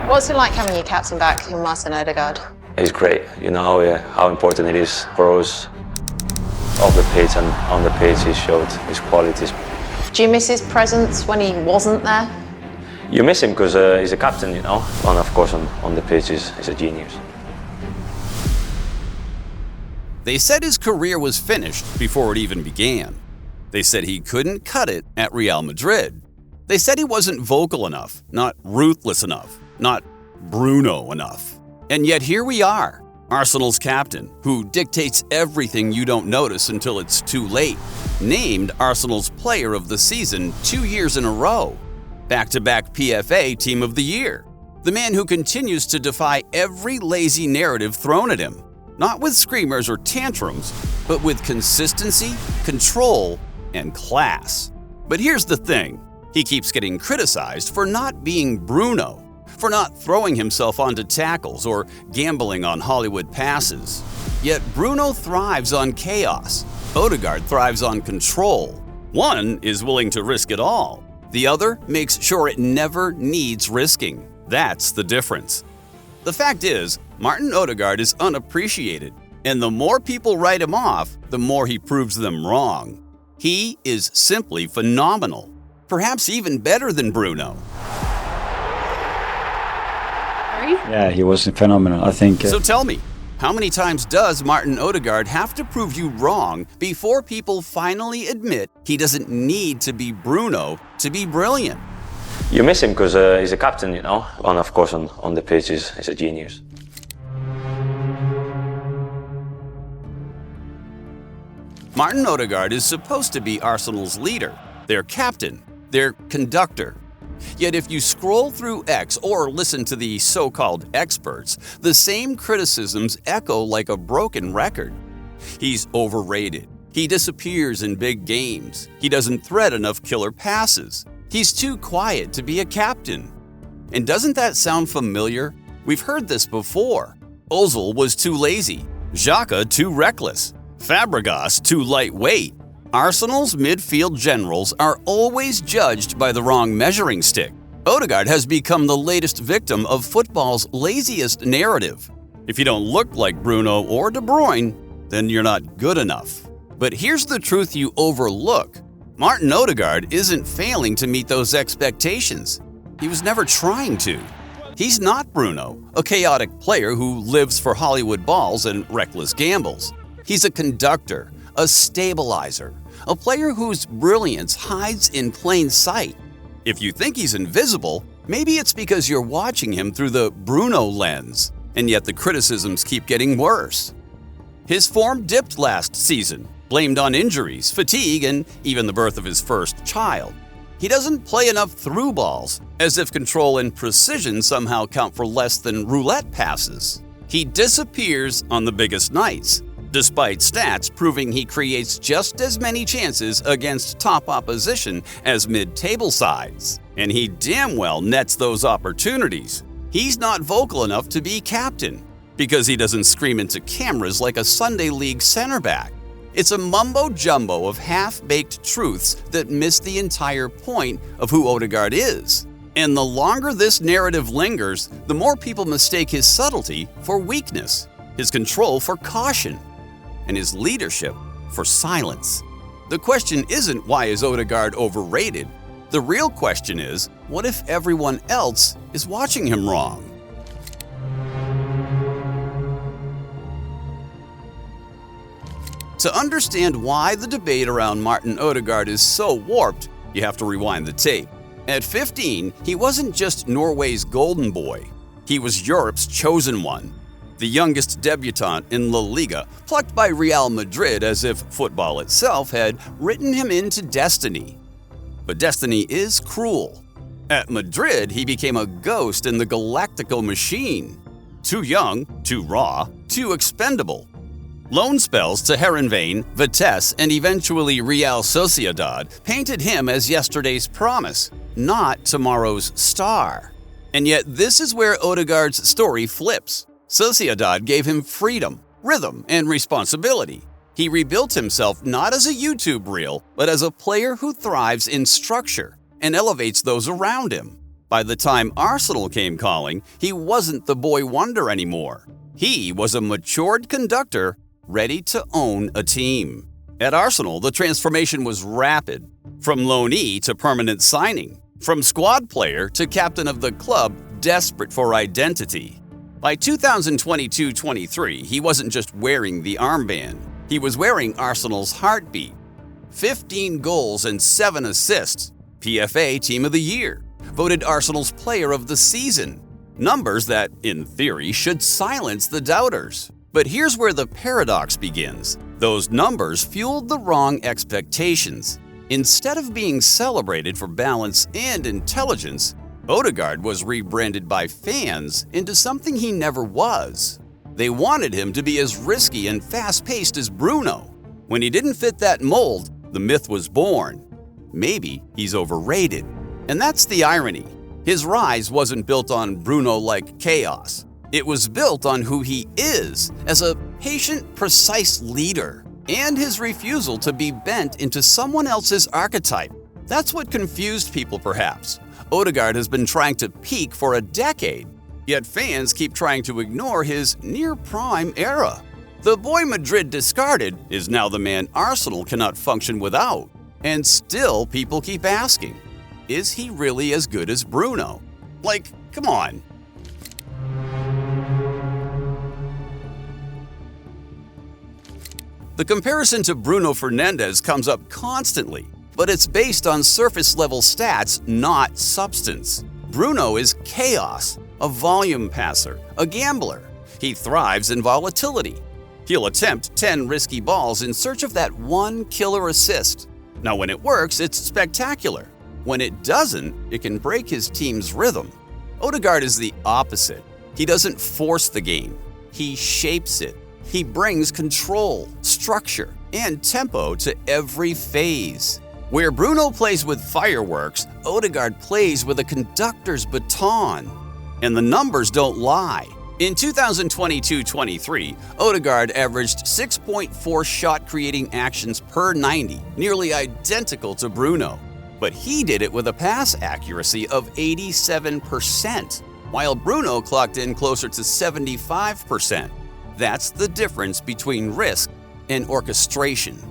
What's it like having your captain back in Martin Ødegaard? It's great, you know how important it is for us. Off the pitch and on the pitch, he showed his qualities. Do you miss his presence when he wasn't there? You miss him because he's a captain, you know, and of course on the pitch he's a genius. They said his career was finished before it even began. They said he couldn't cut it at Real Madrid. They said he wasn't vocal enough, not ruthless enough, not Bruno enough. And yet here we are, Arsenal's captain, who dictates everything you don't notice until it's too late, named Arsenal's Player of the Season 2 years in a row, back-to-back PFA Team of the Year, the man who continues to defy every lazy narrative thrown at him, not with screamers or tantrums, but with consistency, control, and class. But here's the thing, he keeps getting criticized for not being Bruno, for not throwing himself onto tackles or gambling on Hollywood passes. Yet Bruno thrives on chaos. Ødegaard thrives on control. One is willing to risk it all. The other makes sure it never needs risking. That's the difference. The fact is, Martin Ødegaard is unappreciated, and the more people write him off, the more he proves them wrong. He is simply phenomenal, perhaps even better than Bruno. Yeah, he was phenomenal, I think. So tell me, how many times does Martin Ødegaard have to prove you wrong before people finally admit he doesn't need to be Bruno to be brilliant? You miss him because he's a captain, you know, and of course on the pitch he's a genius. Martin Ødegaard is supposed to be Arsenal's leader, their captain, their conductor. Yet if you scroll through X or listen to the so-called experts, the same criticisms echo like a broken record. He's overrated. He disappears in big games. He doesn't thread enough killer passes. He's too quiet to be a captain. And doesn't that sound familiar? We've heard this before. Ozil was too lazy. Xhaka too reckless. Fabregas too lightweight. Arsenal's midfield generals are always judged by the wrong measuring stick. Ødegaard has become the latest victim of football's laziest narrative. If you don't look like Bruno or De Bruyne, then you're not good enough. But here's the truth you overlook. Martin Ødegaard isn't failing to meet those expectations. He was never trying to. He's not Bruno, a chaotic player who lives for Hollywood balls and reckless gambles. He's a conductor, a stabilizer, a player whose brilliance hides in plain sight. If you think he's invisible, maybe it's because you're watching him through the Bruno lens, and yet the criticisms keep getting worse. His form dipped last season, blamed on injuries, fatigue, and even the birth of his first child. He doesn't play enough through balls, as if control and precision somehow count for less than roulette passes. He disappears on the biggest nights, despite stats proving he creates just as many chances against top opposition as mid-table sides. And he damn well nets those opportunities. He's not vocal enough to be captain, because he doesn't scream into cameras like a Sunday League center back. It's a mumbo-jumbo of half-baked truths that miss the entire point of who Ødegaard is. And the longer this narrative lingers, the more people mistake his subtlety for weakness, his control for caution, and his leadership for silence. The question isn't why is Ødegaard overrated? The real question is, what if everyone else is watching him wrong? To understand why the debate around Martin Ødegaard is so warped, you have to rewind the tape. At 15, he wasn't just Norway's golden boy. He was Europe's chosen one. The youngest debutant in La Liga, plucked by Real Madrid as if football itself had written him into destiny. But destiny is cruel. At Madrid, he became a ghost in the Galactico machine. Too young, too raw, too expendable. Loan spells to Heerenveen, Vitesse, and eventually Real Sociedad painted him as yesterday's promise, not tomorrow's star. And yet this is where Ødegaard's story flips. Sociedad gave him freedom, rhythm, and responsibility. He rebuilt himself not as a YouTube reel, but as a player who thrives in structure and elevates those around him. By the time Arsenal came calling, he wasn't the boy wonder anymore. He was a matured conductor ready to own a team. At Arsenal, the transformation was rapid. From loanee to permanent signing. From squad player to captain of the club desperate for identity. By 2022-23, he wasn't just wearing the armband. He was wearing Arsenal's heartbeat. 15 goals and 7 assists. PFA Team of the Year. Voted Arsenal's Player of the Season. Numbers that, in theory, should silence the doubters. But here's where the paradox begins. Those numbers fueled the wrong expectations. Instead of being celebrated for balance and intelligence, Ødegaard was rebranded by fans into something he never was. They wanted him to be as risky and fast-paced as Bruno. When he didn't fit that mold, the myth was born. Maybe he's overrated. And that's the irony. His rise wasn't built on Bruno-like chaos. It was built on who he is as a patient, precise leader, and his refusal to be bent into someone else's archetype. That's what confused people, perhaps. Ødegaard has been trying to peak for a decade, yet fans keep trying to ignore his near-prime era. The boy Madrid discarded is now the man Arsenal cannot function without. And still people keep asking, is he really as good as Bruno? Like, come on. The comparison to Bruno Fernandes comes up constantly, but it's based on surface-level stats, not substance. Bruno is chaos, a volume passer, a gambler. He thrives in volatility. He'll attempt 10 risky balls in search of that one killer assist. Now, when it works, it's spectacular. When it doesn't, it can break his team's rhythm. Ødegaard is the opposite. He doesn't force the game. He shapes it. He brings control, structure, and tempo to every phase. Where Bruno plays with fireworks, Ødegaard plays with a conductor's baton. And the numbers don't lie. In 2022-23, Ødegaard averaged 6.4 shot-creating actions per 90, nearly identical to Bruno. But he did it with a pass accuracy of 87%, while Bruno clocked in closer to 75%. That's the difference between risk and orchestration.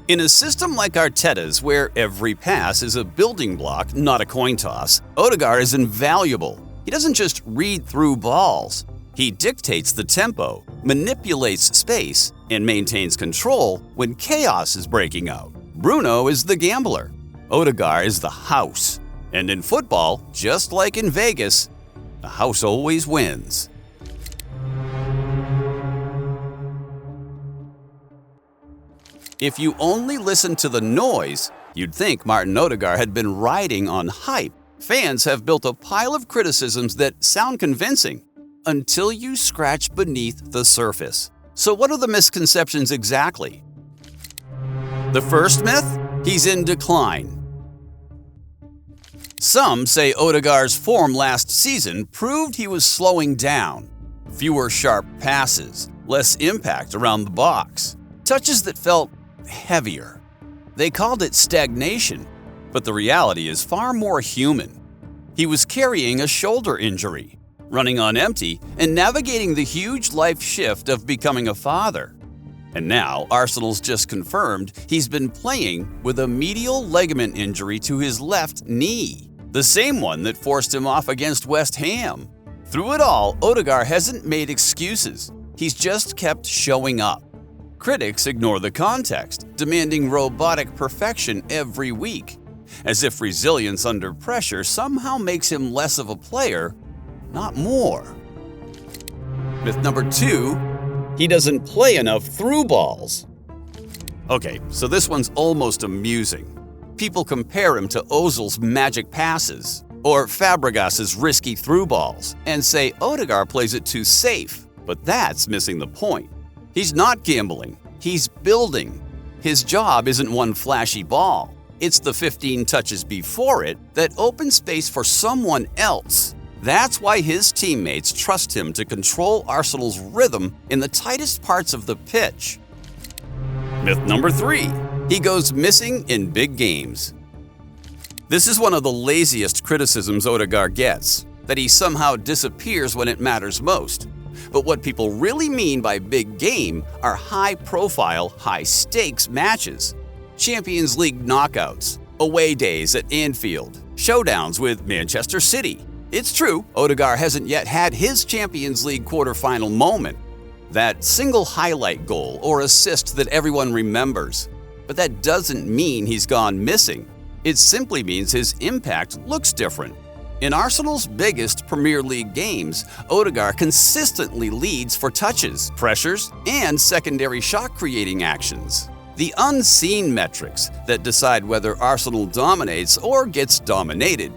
In a system like Arteta's, where every pass is a building block, not a coin toss, Ødegaard is invaluable. He doesn't just read through balls. He dictates the tempo, manipulates space, and maintains control when chaos is breaking out. Bruno is the gambler. Ødegaard is the house. And in football, just like in Vegas, the house always wins. If you only listened to the noise, you'd think Martin Ødegaard had been riding on hype. Fans have built a pile of criticisms that sound convincing until you scratch beneath the surface. So what are the misconceptions exactly? The first myth? He's in decline. Some say Ødegaard's form last season proved he was slowing down. Fewer sharp passes, less impact around the box, touches that felt heavier. They called it stagnation, but the reality is far more human. He was carrying a shoulder injury, running on empty, and navigating the huge life shift of becoming a father. And now, Arsenal's just confirmed he's been playing with a medial ligament injury to his left knee, the same one that forced him off against West Ham. Through it all, Ødegaard hasn't made excuses. He's just kept showing up. Critics ignore the context, demanding robotic perfection every week, as if resilience under pressure somehow makes him less of a player, not more. Myth number 2, he doesn't play enough through balls. Okay, so this one's almost amusing. People compare him to Ozil's magic passes or Fabregas's risky through balls and say Ødegaard plays it too safe, but that's missing the point. He's not gambling, he's building. His job isn't one flashy ball. It's the 15 touches before it that open space for someone else. That's why his teammates trust him to control Arsenal's rhythm in the tightest parts of the pitch. Myth number 3, he goes missing in big games. This is one of the laziest criticisms Ødegaard gets, that he somehow disappears when it matters most. But what people really mean by big game are high-profile, high-stakes matches. Champions League knockouts, away days at Anfield, showdowns with Manchester City. It's true, Ødegaard hasn't yet had his Champions League quarterfinal moment, that single highlight goal or assist that everyone remembers. But that doesn't mean he's gone missing. It simply means his impact looks different. In Arsenal's biggest Premier League games, Ødegaard consistently leads for touches, pressures, and secondary shot-creating actions. The unseen metrics that decide whether Arsenal dominates or gets dominated.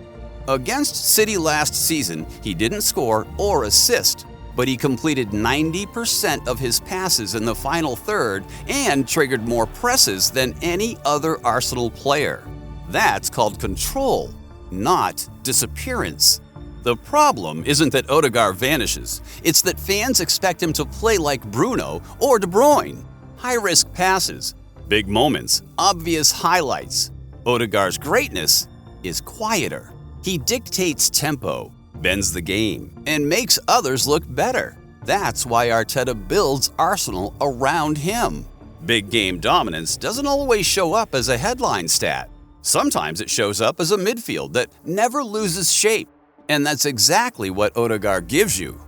Against City last season, he didn't score or assist, but he completed 90% of his passes in the final third and triggered more presses than any other Arsenal player. That's called control, not disappearance. The problem isn't that Ødegaard vanishes, it's that fans expect him to play like Bruno or De Bruyne. High-risk passes, big moments, obvious highlights. Ødegaard's greatness is quieter. He dictates tempo, bends the game, and makes others look better. That's why Arteta builds Arsenal around him. Big game dominance doesn't always show up as a headline stat. Sometimes it shows up as a midfield that never loses shape, and that's exactly what Ødegaard gives you.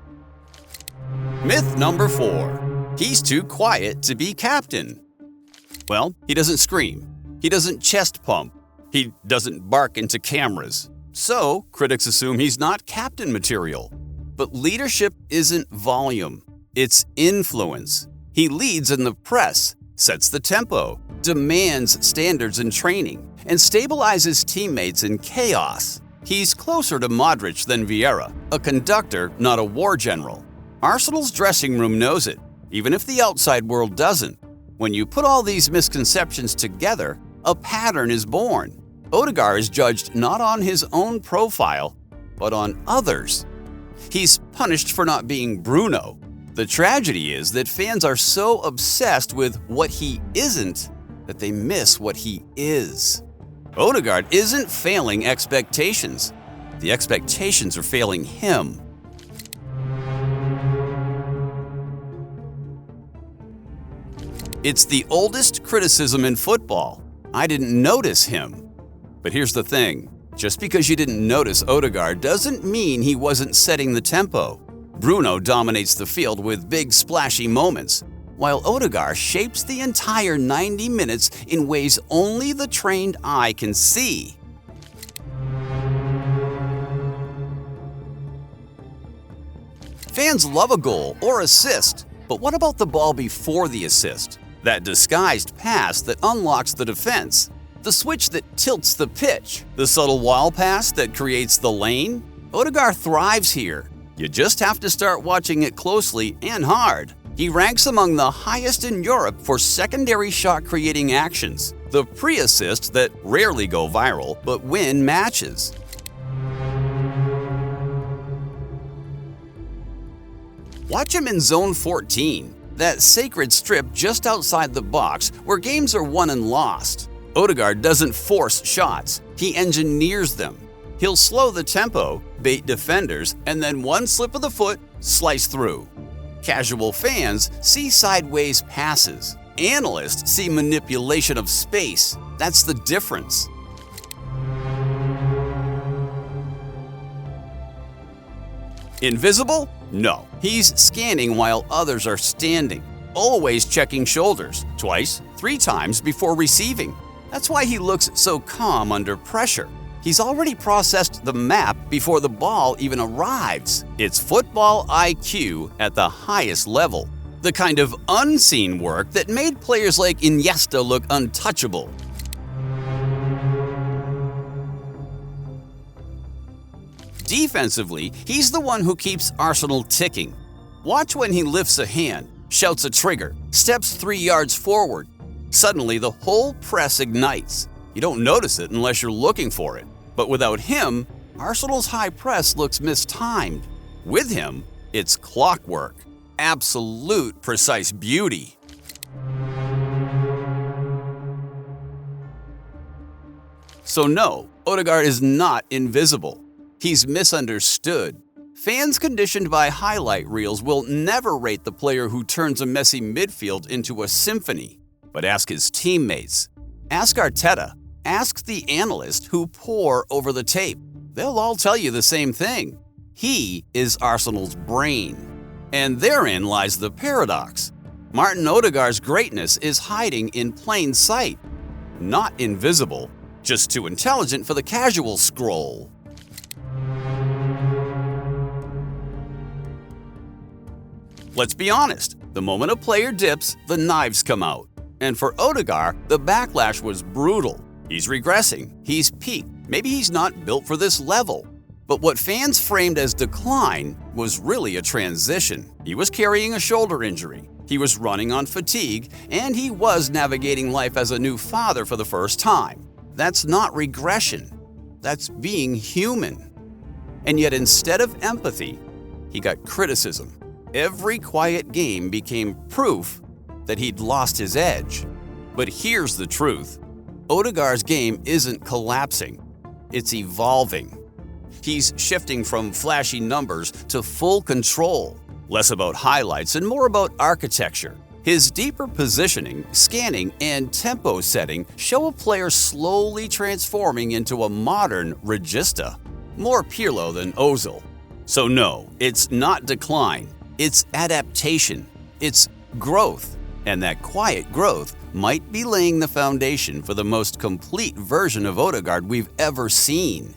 Myth number 4. He's too quiet to be captain. Well, he doesn't scream. He doesn't chest pump. He doesn't bark into cameras. So, critics assume he's not captain material. But leadership isn't volume, it's influence. He leads in the press, sets the tempo, demands standards in training, and stabilizes teammates in chaos. He's closer to Modric than Vieira, a conductor, not a war general. Arsenal's dressing room knows it, even if the outside world doesn't. When you put all these misconceptions together, a pattern is born. Ødegaard is judged not on his own profile, but on others. He's punished for not being Bruno. The tragedy is that fans are so obsessed with what he isn't that they miss what he is. Ødegaard isn't failing expectations. The expectations are failing him. It's the oldest criticism in football. I didn't notice him. But here's the thing. Just because you didn't notice Ødegaard doesn't mean he wasn't setting the tempo. Bruno dominates the field with big splashy moments, while Ødegaard shapes the entire 90 minutes in ways only the trained eye can see. Fans love a goal or assist, but what about the ball before the assist? That disguised pass that unlocks the defense? The switch that tilts the pitch? The subtle wall pass that creates the lane? Ødegaard thrives here. You just have to start watching it closely and hard. He ranks among the highest in Europe for secondary shot-creating actions, the pre-assists that rarely go viral but win matches. Watch him in Zone 14, that sacred strip just outside the box where games are won and lost. Ødegaard doesn't force shots, he engineers them. He'll slow the tempo, bait defenders, and then one slip of the foot, slice through. Casual fans see sideways passes. Analysts see manipulation of space. That's the difference. Invisible? No. He's scanning while others are standing, always checking shoulders, twice, 3 times before receiving. That's why he looks so calm under pressure. He's already processed the map before the ball even arrives. It's football IQ at the highest level. The kind of unseen work that made players like Iniesta look untouchable. Defensively, he's the one who keeps Arsenal ticking. Watch when he lifts a hand, shouts a trigger, steps 3 yards forward. Suddenly, the whole press ignites. You don't notice it unless you're looking for it. But without him, Arsenal's high press looks mistimed. With him, it's clockwork. Absolute precise beauty. So no, Ødegaard is not invisible. He's misunderstood. Fans conditioned by highlight reels will never rate the player who turns a messy midfield into a symphony. But ask his teammates. Ask Arteta. Ask the analysts who pore over the tape. They'll all tell you the same thing. He is Arsenal's brain. And therein lies the paradox. Martin Ødegaard's greatness is hiding in plain sight. Not invisible, just too intelligent for the casual scroll. Let's be honest, the moment a player dips, the knives come out. And for Ødegaard, the backlash was brutal. He's regressing, he's peaked, maybe he's not built for this level. But what fans framed as decline was really a transition. He was carrying a shoulder injury, he was running on fatigue, and he was navigating life as a new father for the first time. That's not regression, that's being human. And yet instead of empathy, he got criticism. Every quiet game became proof that he'd lost his edge. But here's the truth. Ødegaard's game isn't collapsing, it's evolving. He's shifting from flashy numbers to full control, less about highlights and more about architecture. His deeper positioning, scanning, and tempo setting show a player slowly transforming into a modern regista, more Pirlo than Ozil. So no, it's not decline. It's adaptation, it's growth, and that quiet growth might be laying the foundation for the most complete version of Ødegaard we've ever seen.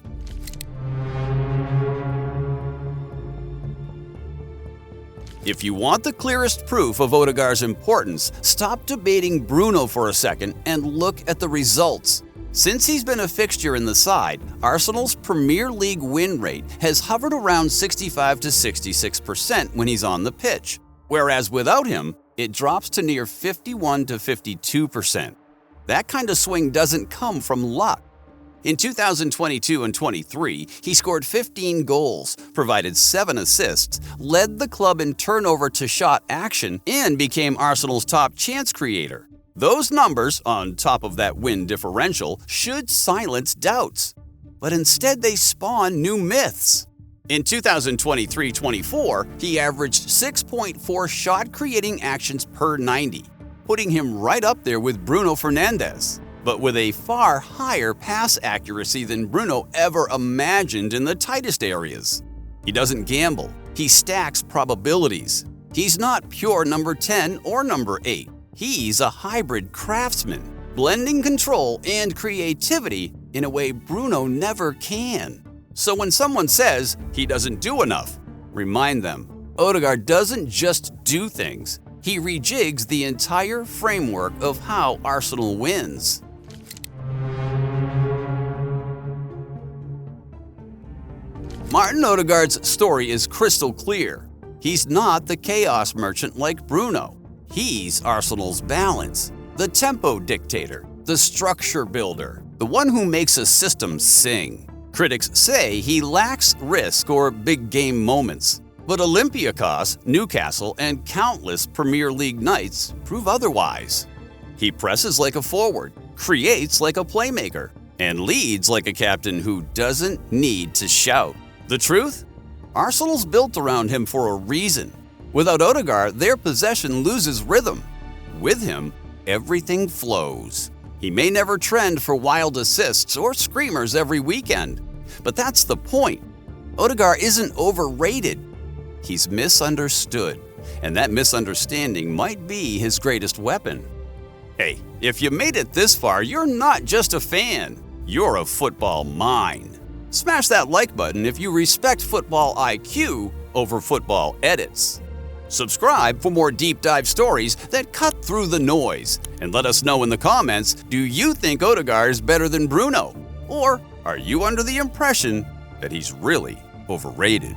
If you want the clearest proof of Ødegaard's importance, stop debating Bruno for a second and look at the results. Since he's been a fixture in the side, Arsenal's Premier League win rate has hovered around 65 to 66% when he's on the pitch, whereas without him, it drops to near 51 to 52%. That kind of swing doesn't come from luck. In 2022 and 23, he scored 15 goals, provided 7 assists, led the club in turnover to shot action, and became Arsenal's top chance creator. Those numbers, on top of that win differential, should silence doubts. But instead they spawn new myths. In 2023-24, he averaged 6.4 shot-creating actions per 90, putting him right up there with Bruno Fernandes, but with a far higher pass accuracy than Bruno ever imagined in the tightest areas. He doesn't gamble, he stacks probabilities. He's not pure number 10 or number 8. He's a hybrid craftsman, blending control and creativity in a way Bruno never can. So when someone says he doesn't do enough, remind them, Ødegaard doesn't just do things, he rejigs the entire framework of how Arsenal wins. Martin Ødegaard's story is crystal clear. He's not the chaos merchant like Bruno. He's Arsenal's balance, the tempo dictator, the structure builder, the one who makes a system sing. Critics say he lacks risk or big game moments, but Olympiacos, Newcastle, and countless Premier League nights prove otherwise. He presses like a forward, creates like a playmaker, and leads like a captain who doesn't need to shout. The truth? Arsenal's built around him for a reason. Without Ødegaard, their possession loses rhythm. With him, everything flows. He may never trend for wild assists or screamers every weekend, but that's the point. Ødegaard isn't overrated. He's misunderstood, and that misunderstanding might be his greatest weapon. Hey, if you made it this far, you're not just a fan, you're a football mind. Smash that like button if you respect football IQ over football edits. Subscribe for more deep dive stories that cut through the noise, and let us know in the comments, do you think Ødegaard is better than Bruno? Or are you under the impression that he's really overrated?